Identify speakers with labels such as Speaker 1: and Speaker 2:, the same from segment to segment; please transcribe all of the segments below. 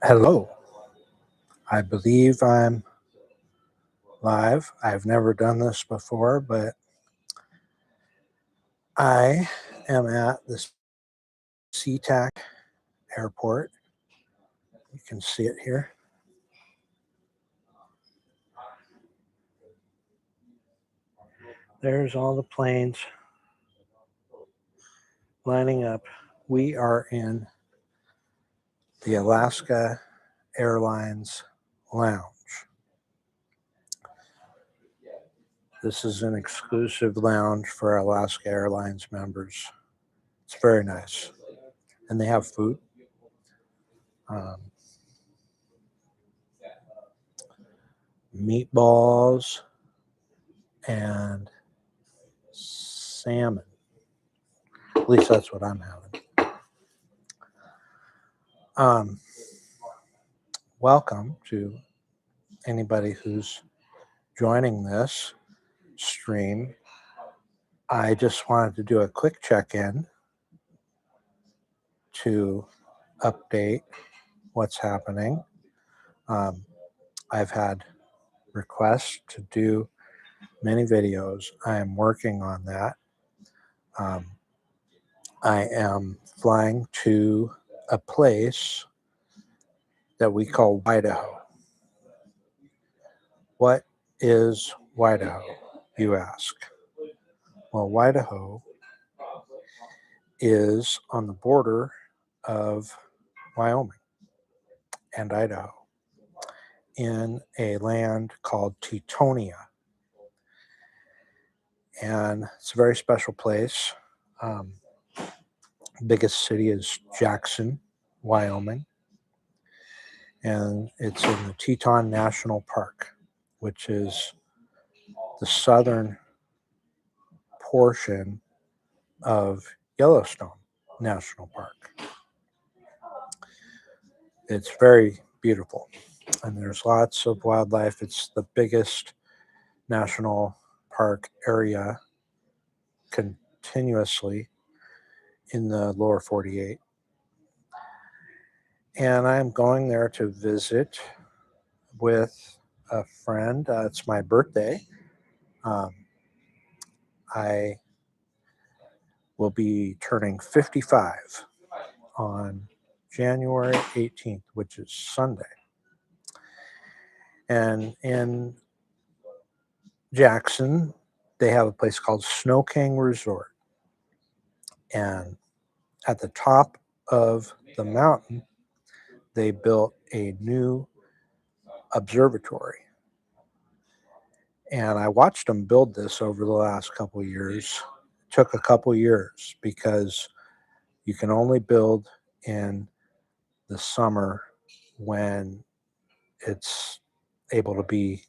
Speaker 1: Hello, I believe I'm live. I've never done this before, but I am at the SEA-TAC airport. You can see it here. There's all the planes lining up. We are in the Alaska Airlines Lounge. This is an exclusive lounge for Alaska Airlines members. It's very nice. And they have food. Meatballs and salmon. At least that's what I'm having. Welcome to anybody who's joining this stream. I just wanted to do a quick check-in to update what's happening. I've had requests to do many videos. I am working on that. I am flying to a place that we call WYDAHO. What is WYDAHO, you ask? Well, WYDAHO is on the border of Wyoming and Idaho in a land called Teutonia. And it's a very special place. Biggest city is Jackson, Wyoming. And it's in the Teton National Park, which is the southern portion of Yellowstone National Park. It's very beautiful, and there's lots of wildlife. It's the biggest national park area continuously in the lower 48. And I'm going there to visit with a friend. It's my birthday. I will be turning 55 on January 18th, which is Sunday. And in Jackson, they have a place called Snow King Resort. And at the top of the mountain, they built a new observatory. And I watched them build this over the last couple of years. It took a couple of years because you can only build in the summer when it's able to be,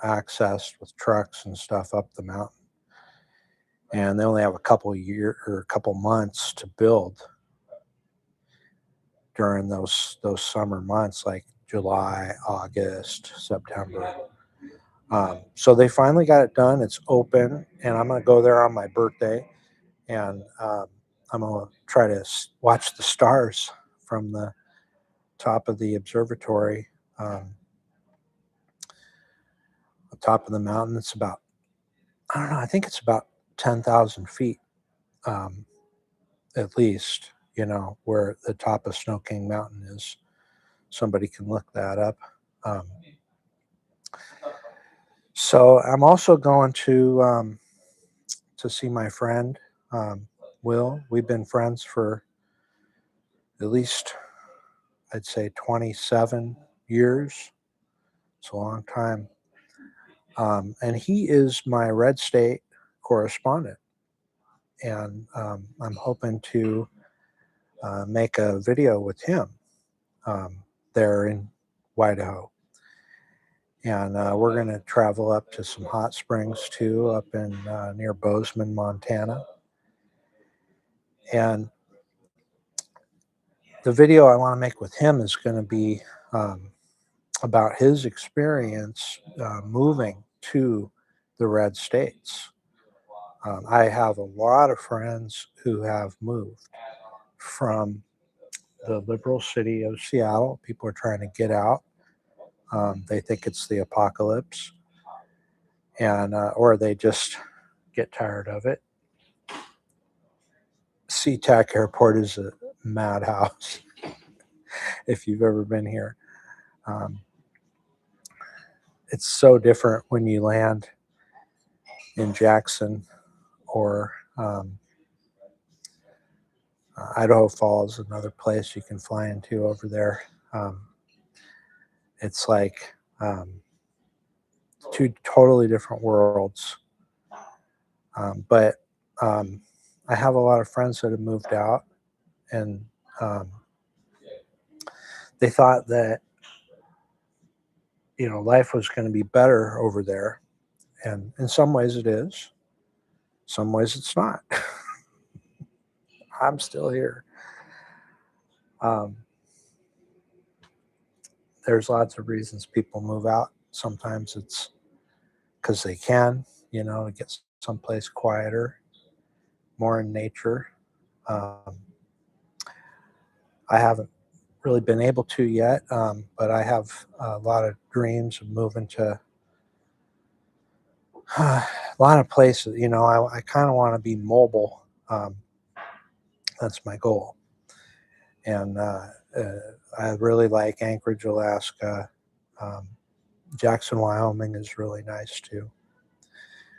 Speaker 1: accessed with trucks and stuff up the mountain. And they only have a couple months to build during those summer months, like July, August, September. So they finally got it done. It's open, and I'm going to go there on my birthday, and I'm going to try to watch the stars from the top of the observatory. The top of the mountain, it's about, I think it's about 10,000 feet, at least, where the top of Snow King Mountain is. Somebody can look that up. So I'm also going to see my friend, Will. We've been friends for at least, I'd say, 27 years. It's a long time. And he is my Red State correspondent. And I'm hoping to make a video with him there in WYDAHO. And we're going to travel up to some hot springs too, up in near Bozeman, Montana. And the video I want to make with him is going to be about his experience moving to the Red States. I have a lot of friends who have moved from the liberal city of Seattle. People are trying to get out. They think it's the apocalypse, and or they just get tired of it. SEA-TAC Airport is a madhouse. If you've ever been here, it's so different when you land in Jackson or Idaho Falls, another place you can fly into over there. It's like two totally different worlds. But I have a lot of friends that have moved out, and they thought that, you know, life was going to be better over there. And in some ways it is. Some ways it's not. I'm still here. There's lots of reasons people move out. Sometimes it's because they can, you know, to get someplace quieter, more in nature. I haven't really been able to yet, but I have a lot of dreams of moving to a lot of places. You know, I kind of want to be mobile. That's my goal. And I really like Anchorage, Alaska. Jackson, Wyoming is really nice too.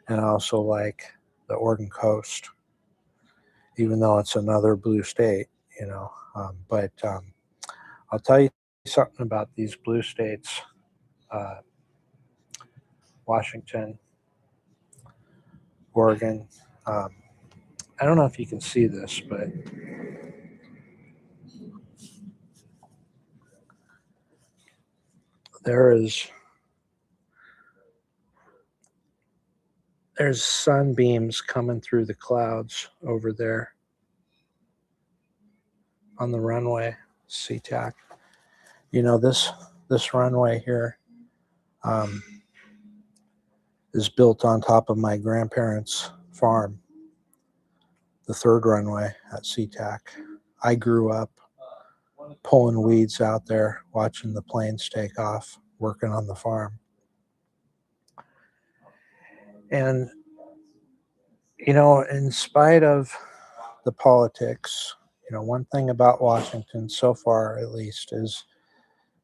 Speaker 1: And I also like the Oregon coast, even though it's another blue state, you know. But I'll tell you something about these blue states. Washington, Oregon. I don't know if you can see this, but there's sunbeams coming through the clouds over there on the runway, SEA-TAC. You know, this runway here is built on top of my grandparents' farm, the third runway at SEA-TAC. I grew up pulling weeds out there, watching the planes take off, working on the farm. And, you know, in spite of the politics, you know, one thing about Washington so far, at least, is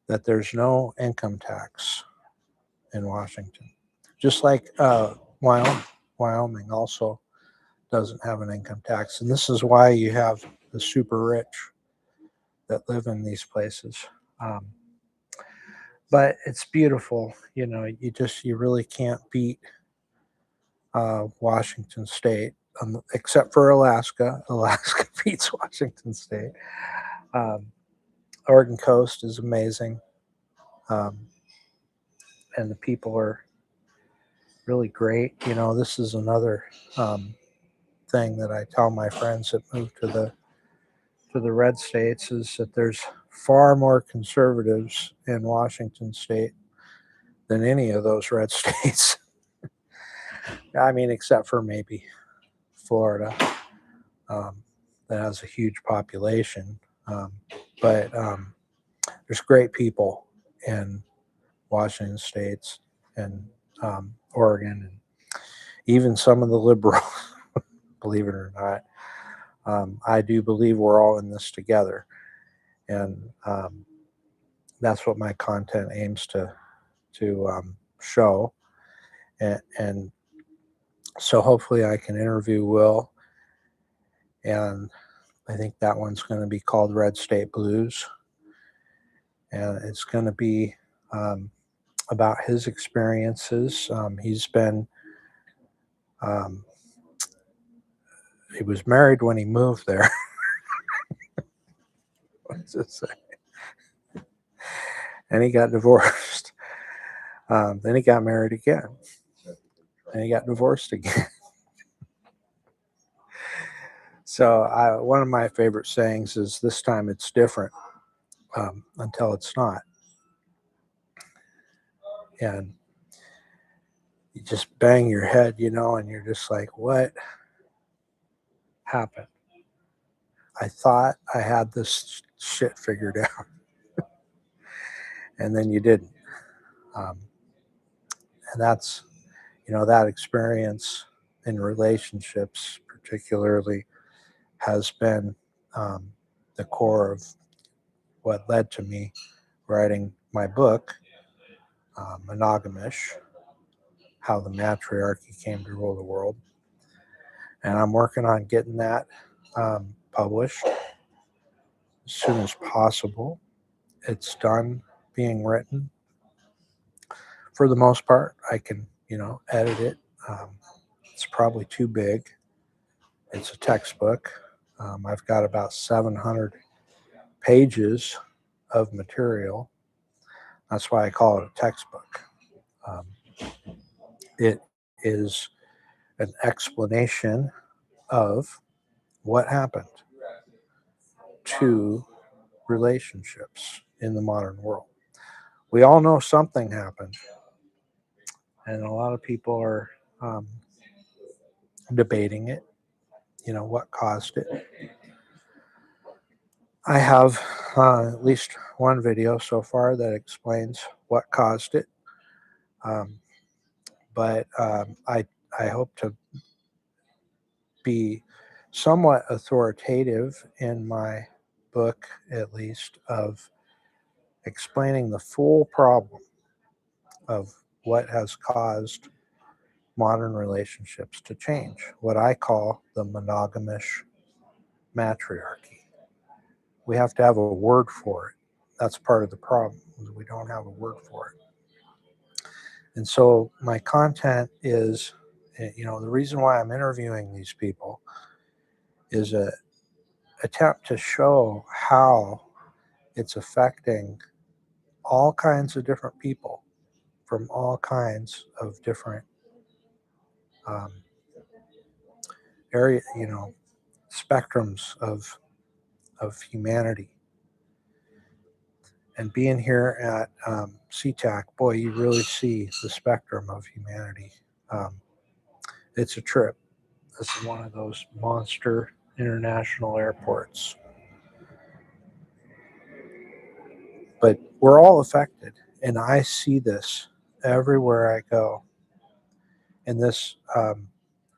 Speaker 1: that there's no income tax in Washington. Just like Wyoming also doesn't have an income tax. And this is why you have the super rich that live in these places. But it's beautiful. You know, you really can't beat Washington State, except for Alaska. Alaska beats Washington State. Oregon coast is amazing. And the people are really great. You know, this is another thing that I tell my friends that move to the red states, is that there's far more conservatives in Washington State than any of those red states. I mean, except for maybe Florida, that has a huge population. But there's great people in Washington States and Oregon, and even some of the liberals, believe it or not. I do believe we're all in this together. And that's what my content aims to show. And so hopefully I can interview Will. And I think that one's going to be called Red State Blues. And it's going to be about his experiences. He's been, he was married when he moved there. What's it say? And he got divorced. Then he got married again. And he got divorced again. So one of my favorite sayings is, this time it's different until it's not. And you just bang your head, you know, and you're just like, what happened? I thought I had this shit figured out, and then you didn't. And that's, that experience in relationships particularly has been the core of what led to me writing my book, Monogamish, How the Matriarchy Came to Rule the World. And I'm working on getting that published as soon as possible. It's done being written. For the most part, I can, edit it. It's probably too big. It's a textbook. I've got about 700 pages of material. That's why I call it a textbook. It is an explanation of what happened to relationships in the modern world. We all know something happened, and a lot of people are debating it, what caused it. I have at least one video so far that explains what caused it. But I hope to be somewhat authoritative in my book, at least, of explaining the full problem of what has caused modern relationships to change, what I call the monogamish matriarchy. We have to have a word for it. That's part of the problem. We don't have a word for it. And so my content is, the reason why I'm interviewing these people is a attempt to show how it's affecting all kinds of different people from all kinds of different area, spectrums of humanity. And being here at SEA-TAC, boy, you really see the spectrum of humanity. It's a trip. This is one of those monster international airports. But we're all affected, and I see this everywhere I go. And this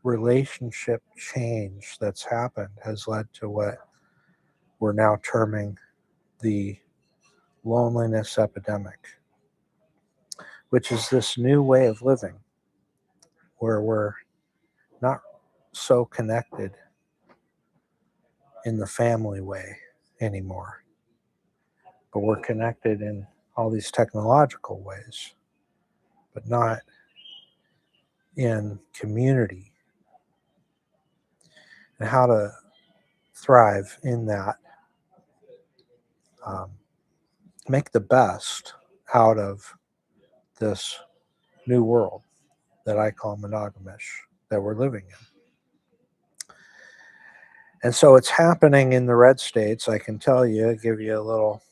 Speaker 1: relationship change that's happened has led to what we're now terming the loneliness epidemic, which is this new way of living where we're not so connected in the family way anymore, but we're connected in all these technological ways, but not in community, and how to thrive in that, make the best out of this new world that I call monogamish that we're living in. And so it's happening in the red states. I can tell you, give you a little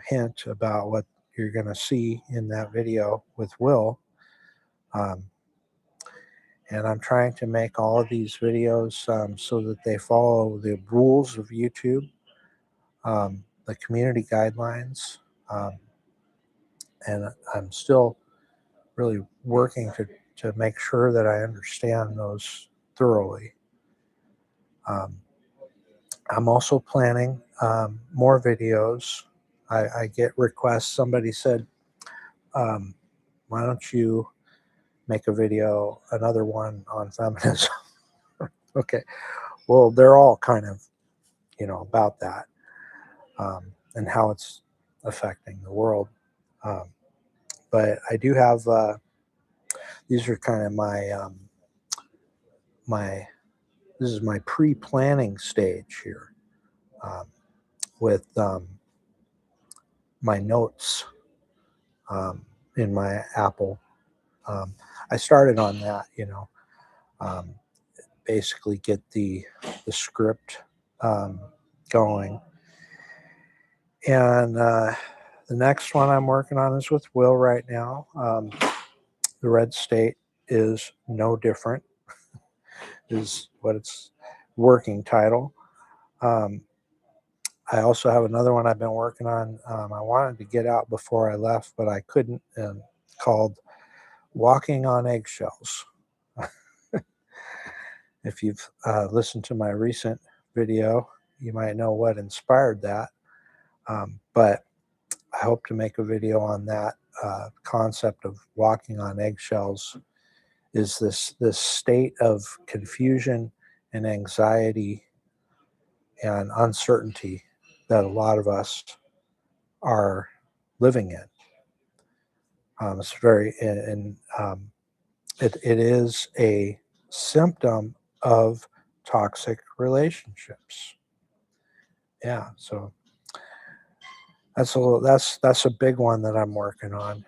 Speaker 1: hint about what you're going to see in that video with Will. And I'm trying to make all of these videos so that they follow the rules of YouTube, the community guidelines. And I'm still really working to make sure that I understand those thoroughly. I'm also planning more videos. I get requests. Somebody said, why don't you make a video, another one on feminism? Okay. Well, they're all kind of, about that and how it's affecting the world. But I do have, these are kind of this is my pre-planning stage here with my notes in my Apple. I started on that, basically get the script going. And the next one I'm working on is with Will right now. The Red State is no different, is what its working title. I also have another one I've been working on. I wanted to get out before I left, but I couldn't, called Walking on Eggshells. If you've listened to my recent video, you might know what inspired that. But I hope to make a video on that concept of walking on eggshells. Is this state of confusion and anxiety and uncertainty that a lot of us are living in. It's very, and it is a symptom of toxic relationships. Yeah, so that's a big one that I'm working on.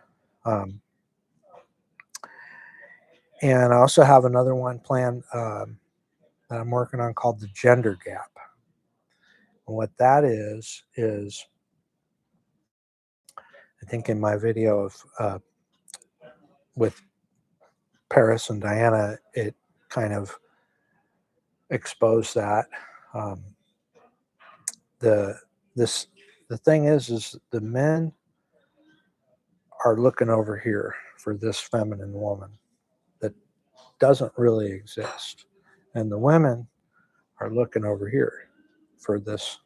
Speaker 1: And I also have another one planned that I'm working on called the gender gap. And what that is I think in my video of with Paris and Diana, it kind of exposed that. The thing is the men are looking over here for this feminine woman that doesn't really exist, and the women are looking over here for this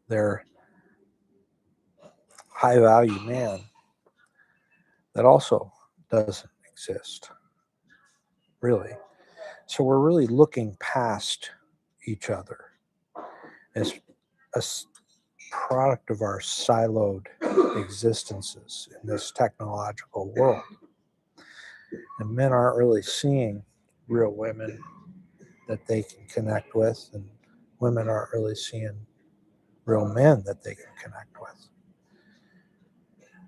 Speaker 1: their high value man that also doesn't exist, really. So we're really looking past each other as a product of our siloed existences in this technological world. And men aren't really seeing real women that they can connect with, and women aren't really seeing real men that they can connect with.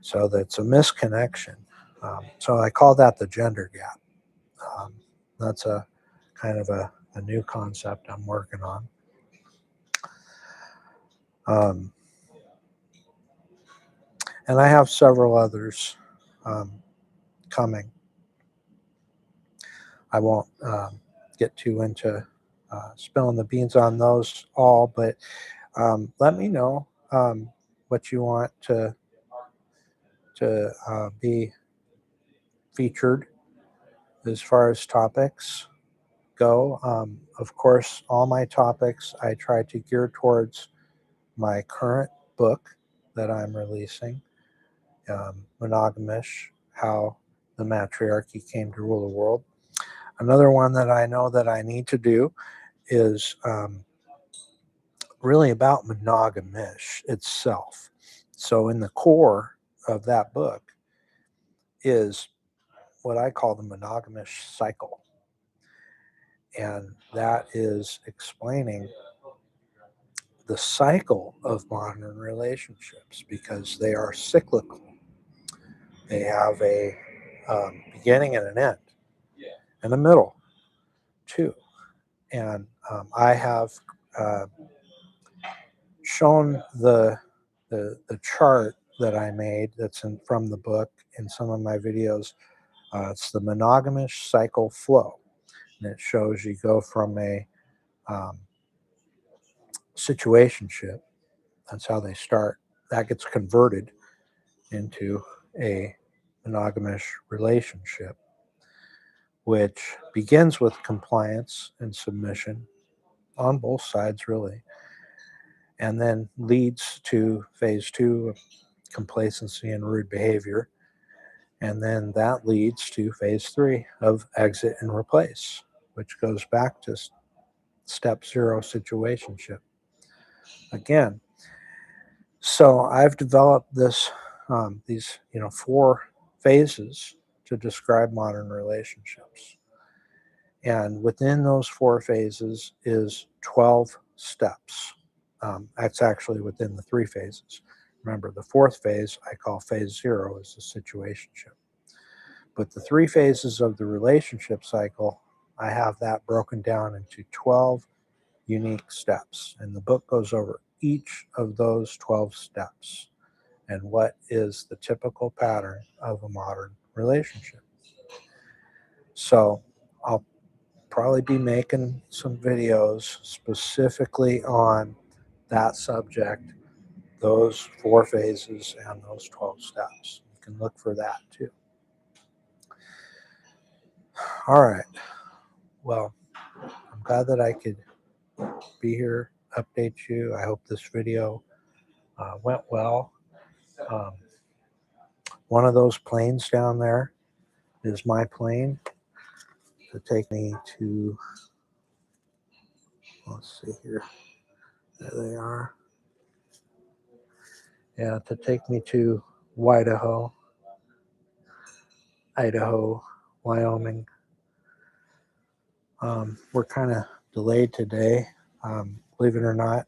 Speaker 1: So that's a misconnection. So I call that the gender gap. That's a kind of a new concept I'm working on. And I have several others coming. I won't get too into spilling the beans on those all, but let me know what you want to be featured as far as topics go. Of course, all my topics I try to gear towards my current book that I'm releasing, Monogamish, How the Matriarchy Came to Rule the World. Another one that I know that I need to do is really about Monogamish itself. So in the core of that book is what I call the Monogamish cycle. And that is explaining the cycle of modern relationships because they are cyclical. They have a beginning and an end and a middle too. And I have shown the chart that I made that's from the book in some of my videos. It's the monogamish cycle flow, and it shows you go from a situationship. That's how they start. That gets converted into a monogamish relationship, which begins with compliance and submission on both sides, really, and then leads to phase 2 of complacency and rude behavior. And then that leads to phase 3 of exit and replace, which goes back to step 0 situationship again. So I've developed these 4 phases to describe modern relationships. And within those 4 phases is 12 steps. That's actually within the 3 phases. Remember, the 4th phase I call phase 0 is the situationship. But the 3 phases of the relationship cycle, I have that broken down into 12 unique steps. And the book goes over each of those 12 steps and what is the typical pattern of a modern relationship. So I'll probably be making some videos specifically on that subject, those 4 phases and those 12 steps. You can look for that too. All right. Well, I'm glad that I could be here, update you. I hope this video went well. One of those planes down there is my plane to take me to, let's see here, there they are. Yeah, to take me to WYDAHO, Idaho, Wyoming. We're kind of delayed today, believe it or not.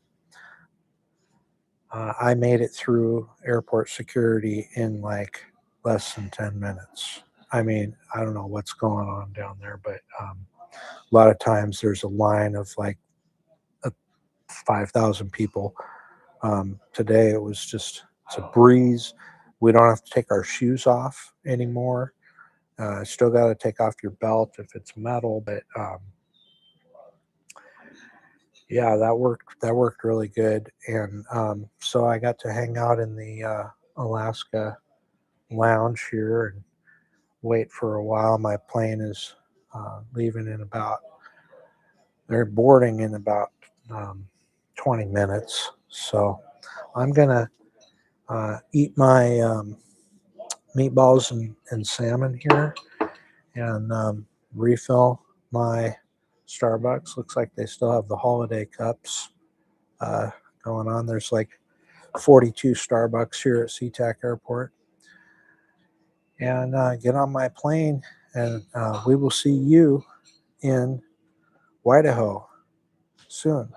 Speaker 1: I made it through airport security in like less than 10 minutes. I mean, I don't know what's going on down there, but a lot of times there's a line of like 5,000 people. Today it was just, it's a breeze. We don't have to take our shoes off anymore. Still got to take off your belt if it's metal, but yeah, that worked really good. And so I got to hang out in the Alaska lounge here and wait for a while. My plane is leaving in about, they're boarding in about 20 minutes. So I'm gonna eat my meatballs and salmon here and refill my Starbucks. Looks like they still have the holiday cups going on. There's like 42 Starbucks here at SEA-TAC Airport. And get on my plane, and we will see you in WYDAHO soon.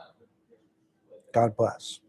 Speaker 1: God bless.